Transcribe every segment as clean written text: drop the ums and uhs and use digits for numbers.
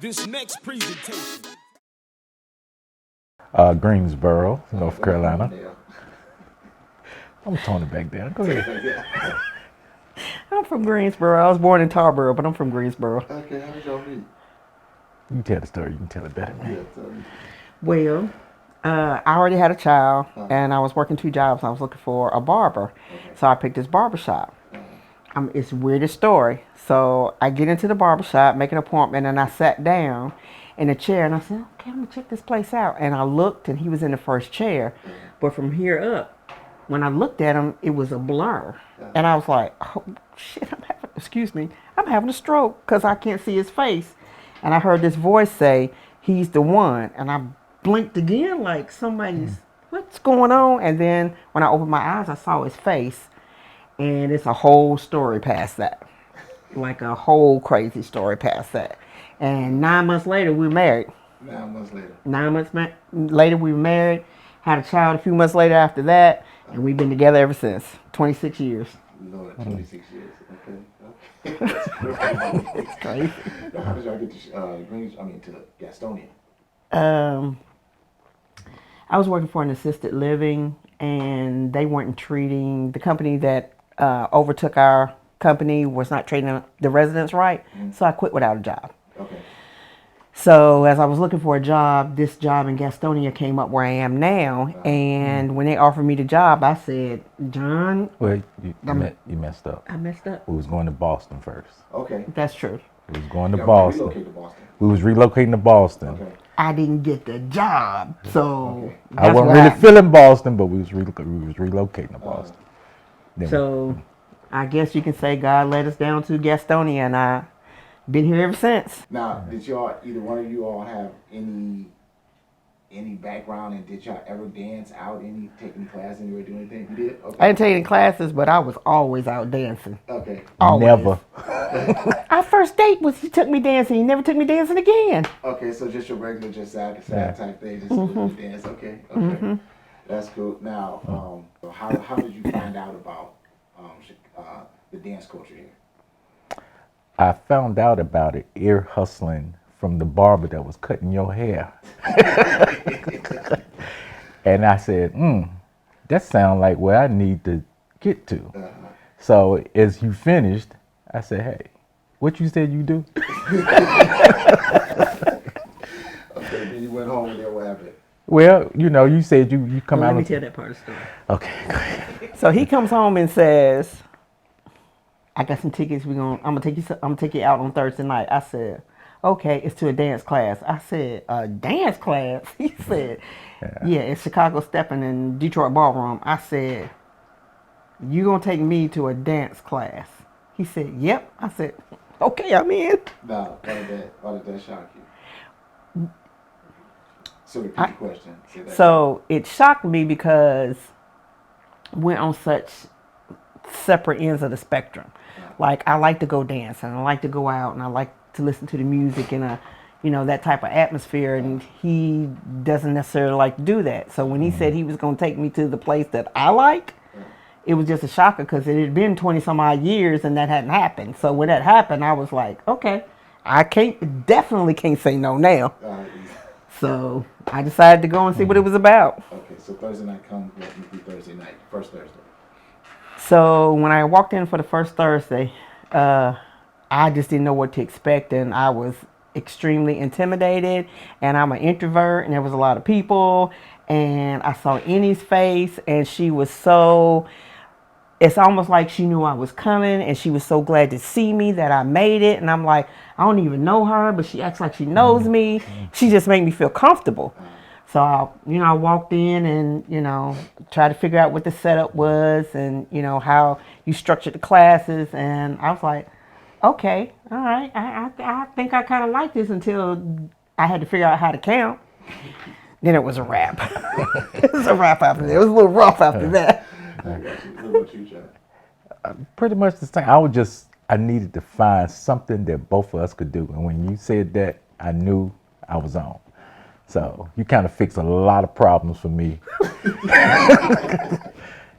this next presentation. Greensboro, North Carolina. I'm throwing it back there. Go ahead. I'm from Greensboro. I was born in Tarboro, but I'm from Greensboro. Okay, how did y'all meet? You can tell the story. You can tell it better. Yeah, tell me. Well, I already had a child, and I was working 2 jobs. I was looking for a barber, so I picked this barber shop. It's the weirdest story. So I get into the barber shop, make an appointment, and I sat down in a chair, and I said, okay, I'm going to check this place out. And I looked, and he was in the first chair. But from here up, when I looked at him, it was a blur. And I was like, oh, shit, I'm having a stroke because I can't see his face. And I heard this voice say, he's the one. And I blinked again like what's going on? And then when I opened my eyes, I saw his face. And it's a whole story past that. Like a whole crazy story past that. And 9 months later, we were married. 9 months later. 9 months later, we were married. Had a child a few months later after that. And we've been together ever since. 26 years. Lord, 26 years. Okay. That's crazy. It's crazy. Now, how did y'all get to Gastonia? I was working for an assisted living, and they weren't treating the company that overtook our company was not treating the residents right. So I quit without a job. Okay. So as I was looking for a job, this job in Gastonia came up where I am now. And when they offered me the job, I said, John. Well, you messed up. I messed up. We was going to Boston first. Okay. That's true. We was going to Y'all Boston. relocated to Boston. We was relocating to Boston. Okay. I didn't get the job. So I wasn't what really happened. feeling Boston, but we was relocating to Boston. Then So I guess you can say God led us down to Gastonia, and I've been here ever since. Now, did either one of you all have any background, and did y'all ever dance out, take any class anywhere, do anything? You did? Okay. I didn't take any classes, but I was always out dancing. Okay. Always. never. Our first date was he took me dancing. He never took me dancing again. Okay, so just your regular, just sad type thing, just dance. Okay. That's cool. Now, so how did you find out about the dance culture here? I found out about it ear hustling from the barber that was cutting your hair. And I said, that sounds like where I need to get to. So as you finished, I said, hey, what you said you do? Okay, then you went home and then what happened? Well, you said you come Let out. me tell that part of the story. Okay, go ahead. So he comes home and says, I got some tickets. I'm gonna take you out on Thursday night. I said, okay, it's to a dance class. I said, a dance class? He said, yeah, it's Chicago Stepping and Detroit Ballroom. I said, you gonna take me to a dance class? He said, yep. I said, okay, I'm in. Now, why did that shock you? So repeat the question. So it shocked me because we're on such separate ends of the spectrum. Like, I like to go dance, and I like to go out, and I like to listen to the music and that type of atmosphere, and he doesn't necessarily like to do that. So when he said he was going to take me to the place that I like, it was just a shocker because it had been 20 some odd years and that hadn't happened. So when that happened, I was like, okay, I definitely can't say no now. So I decided to go and see what it was about. Okay, so Thursday night comes, what you do Thursday night, first Thursday? So when I walked in for the first Thursday, I just didn't know what to expect, and I was extremely intimidated, and I'm an introvert, and there was a lot of people, and I saw Annie's face, and she was it's almost like she knew I was coming, and she was so glad to see me that I made it, and I'm like, I don't even know her, but she acts like she knows me. She just made me feel comfortable. So, I walked in and, tried to figure out what the setup was and, how you structured the classes. And I was like, okay, all right. I think I kind of like this until I had to figure out how to count. Then it was a wrap. It was a wrap after that. It was a little rough after that. I got you. What about you, John? Pretty much the same. I needed to find something that both of us could do. And when you said that, I knew I was on. So you kind of fixed a lot of problems for me,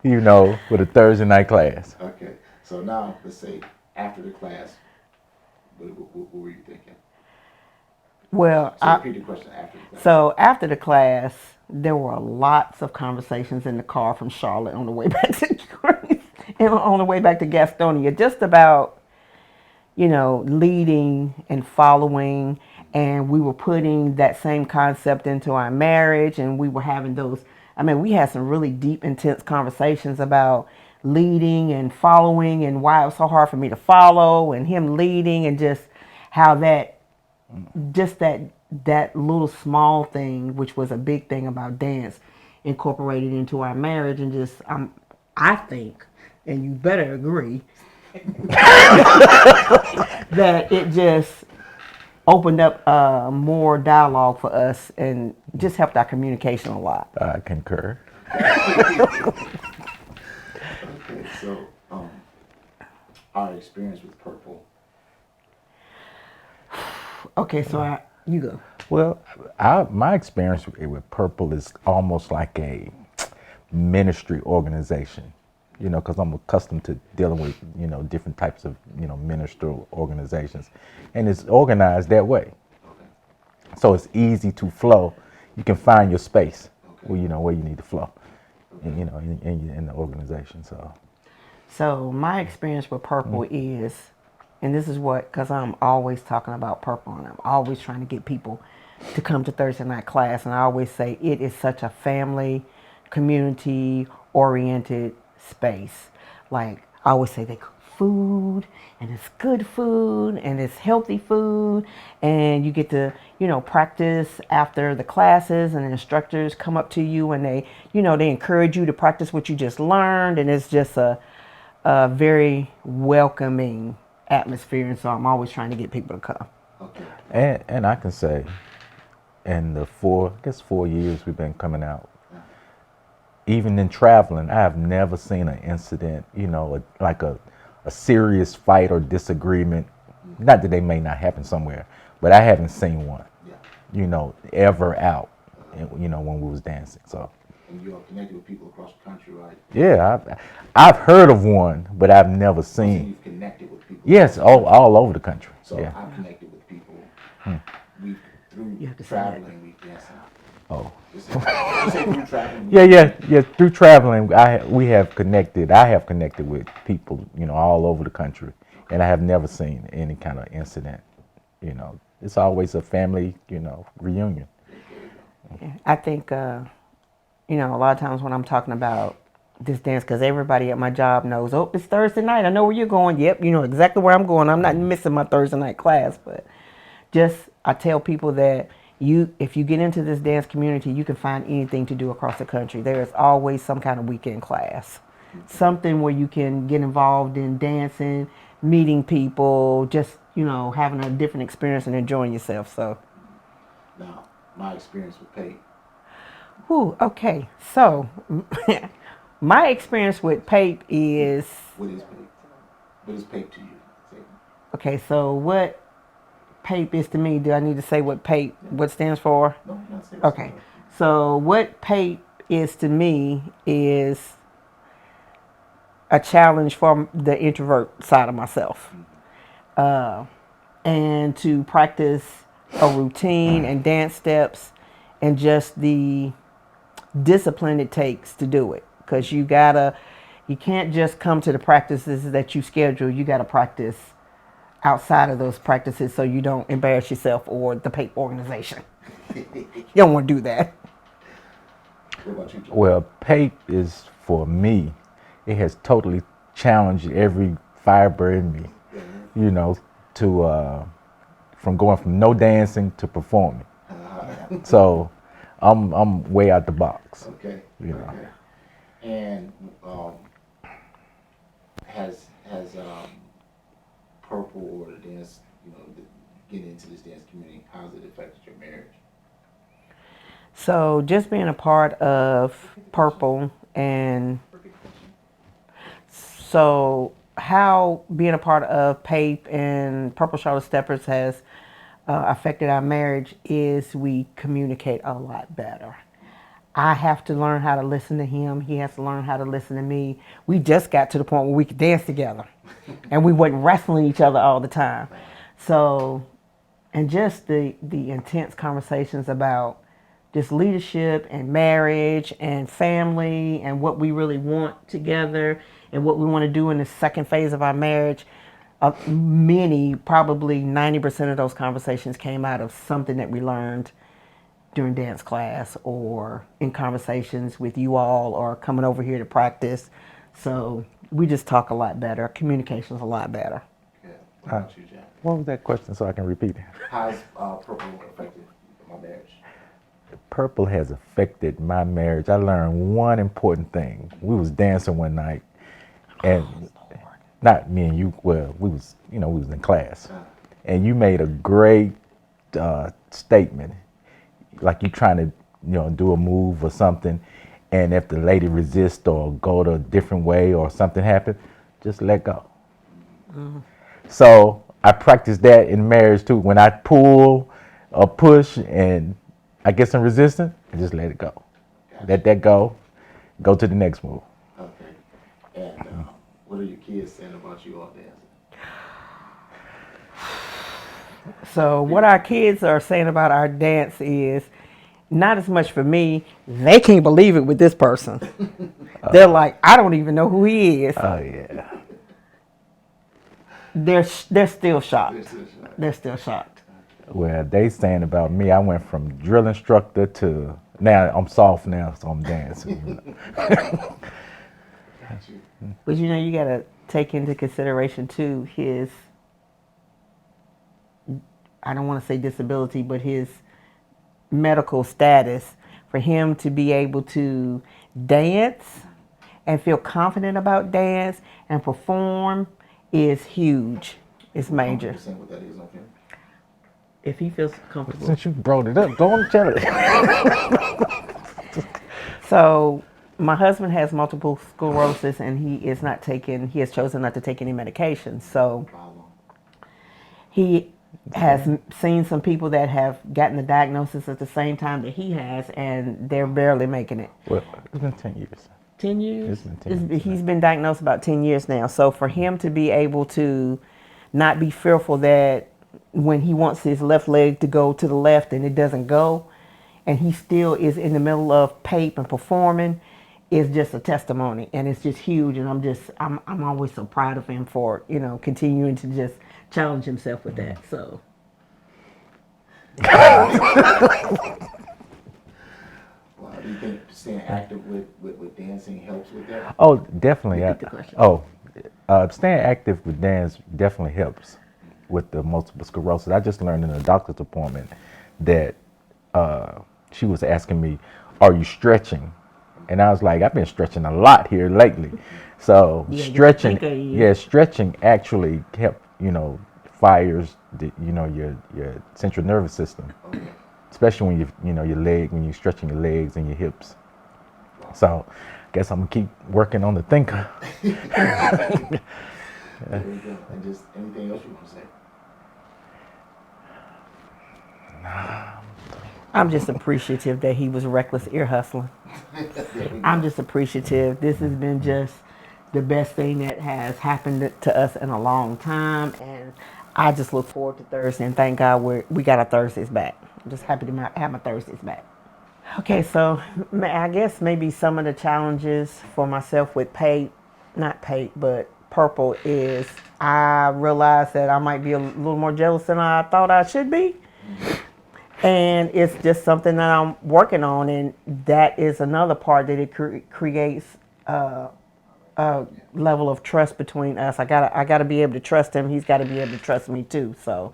with a Thursday night class. Okay, so now let's say after the class, what were you thinking? Well, So repeat the question after the class. so after the class, there were lots of conversations in the car from Charlotte on the way back to Greece and on the way back to Gastonia, just about, leading and following. And we were putting that same concept into our marriage, and we were having those. I mean, we had some really deep, intense conversations about leading and following, and why it was so hard for me to follow, and him leading, and just how that little small thing, which was a big thing about dance, incorporated into our marriage, and just I think, and you better agree, that it just opened up more dialogue for us and just helped our communication a lot. I concur. Okay, so our experience with purple. Okay, so you go. Well, my experience with Purple is almost like a ministry organization, because I'm accustomed to dealing with, different types of, ministerial organizations. And it's organized that way. Okay. So it's easy to flow. You can find your space Okay. where you need to flow, in the organization. So my experience with purple is, and this is because I'm always talking about purple, and I'm always trying to get people to come to Thursday night class, and I always say it is such a family, community oriented space. Like I always say, they cook food, and it's good food, and it's healthy food, and you get to practice after the classes, and the instructors come up to you and they encourage you to practice what you just learned, and it's just a very welcoming atmosphere, and so I'm always trying to get people to come. Okay. And I can say, in the 4 years we've been coming out, even in traveling, I have never seen an incident, like a serious fight or disagreement. Not that they may not happen somewhere, but I haven't seen one, ever out, when we was dancing. So. And you are connected with people across the country, right? Yeah, I've heard of one, but I've never So seen. you've connected with people. Yes, all over the country. So Yeah. I've connected with people. We You through have to say that. traveling, we dancing. Oh. Just say through traveling. Yeah. Through traveling, we have connected. I have connected with people, all over the country, and I have never seen any kind of incident. It's always a family, reunion. I think a lot of times when I'm talking about this dance, because everybody at my job knows, oh, it's Thursday night, I know where you're going. Yep, you know exactly where I'm going. I'm not missing my Thursday night class. But I tell people that if you get into this dance community, you can find anything to do across the country. There is always some kind of weekend class, something where you can get involved in dancing, meeting people, just having a different experience and enjoying yourself. So Now, my experience with Pate. Okay. So my experience with PAPE is, What is Pate? What is Pate to you? Say. okay, so what PAPE is to me, do I need to say what PAPE, what stands for? No, not say. Okay. So what PAPE is to me is a challenge for the introvert side of myself. And to practice a routine and dance steps and just the discipline it takes to do it, because you can't just come to the practices that you schedule. You got to practice outside of those practices so you don't embarrass yourself or the PAPE organization. You don't want to do that. What about you, Joe? Well, PAPE is, for me, it has totally challenged every fiber in me, to from going from no dancing to performing. So I'm way out the box. Okay. Okay. And has Purple or the dance, getting into this dance community, how's it affected your marriage? So just being a part of Purple, and so how being a part of PAPE and Purple Charlotte Steppers has affected our marriage is we communicate a lot better. I have to learn how to listen to him. He has to learn how to listen to me. We just got to the point where we could dance together, and we wasn't wrestling each other all the time. So, and just the intense conversations about just leadership and marriage and family and what we really want together and what we want to do in the second phase of our marriage. Many, probably 90% of those conversations came out of something that we learned during dance class or in conversations with you all or coming over here to practice. So we just talk a lot better. Our communication's a lot better. Yeah. What about you, Jack? What was that question so I can repeat it? How's purple affected my marriage? Purple has affected my marriage. I learned one important thing. We was dancing one night, and not me and you. Well, we was in class, and you made a great statement, like you trying to do a move or something, and if the lady resists or go to a different way or something happen, just let go. Mm-hmm. So I practice that in marriage too. When I pull or push and I get some resistance, I just let it go. Gotcha. Let that go. Go to the next move. Okay. And what are your kids saying about you all dancing? So what our kids are saying about our dance is not as much for me. They can't believe it with this person. They're like, I don't even know who he is. Oh yeah. They're still shocked. They're still shocked. Well, they saying about me, I went from drill instructor to now I'm soft now, so I'm dancing. But you gotta take into consideration too his, I don't want to say disability, but his medical status. For him to be able to dance and feel confident about dance and perform is huge. It's major. What that is, okay? If he feels comfortable. Since you brought it up, go on and tell it. So my husband has multiple sclerosis and he has chosen not to take any medication. So he has seen some people that have gotten the diagnosis at the same time that he has, and they're barely making it. Well, it's been 10 years. 10 years? It's been 10 years. He's been diagnosed about 10 years now. So for him to be able to not be fearful that when he wants his left leg to go to the left and it doesn't go, and he still is in the middle of PAPE and performing, is just a testimony, and it's just huge. And I'm always so proud of him for continuing to just challenge himself with that. So. Well, do you think staying active with dancing helps with that? Oh, definitely. Staying active with dance definitely helps with the multiple sclerosis. I just learned in a doctor's appointment that she was asking me, "Are you stretching?" And I was like, "I've been stretching a lot here lately." So stretching actually help, fires your central nervous system, especially when when you're stretching your legs and your hips. So I guess I'm gonna keep working on the thinker. There you go. And just anything else you want to say? I'm just appreciative that he was reckless ear hustling. I'm just appreciative. This has been just the best thing that has happened to us in a long time, and I just look forward to Thursday, and thank God we got our Thursdays back. I'm just happy to have my Thursdays back. Okay, so I guess maybe some of the challenges for myself with but purple is I realized that I might be a little more jealous than I thought I should be. And it's just something that I'm working on, and that is another part that it creates a level of trust between us. I gotta be able to trust him. He's got to be able to trust me too. So.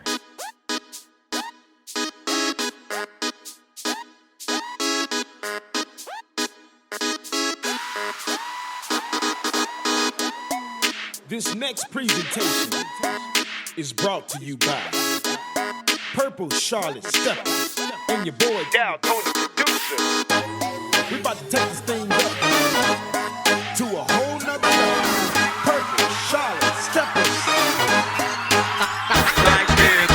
This next presentation is brought to you by Purple Charlotte Steppers and your boy Dow Tony Producer. We about to take this thing up to a whole nother level. Purple Charlotte Steppers. Like this.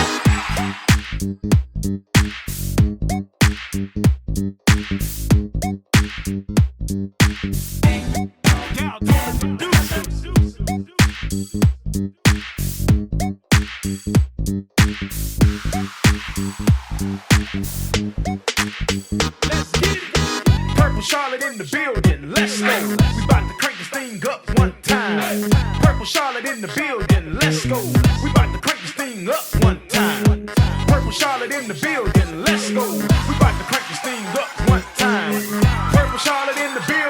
Dow Tony Producer. Charlotte in the building, let's go. We about to crank this thing up one time. Purple Charlotte in the building, let's go. We about to crank this thing up one time. Purple Charlotte in the building, let's go. We about to crank this thing up one time. Purple Charlotte in the building.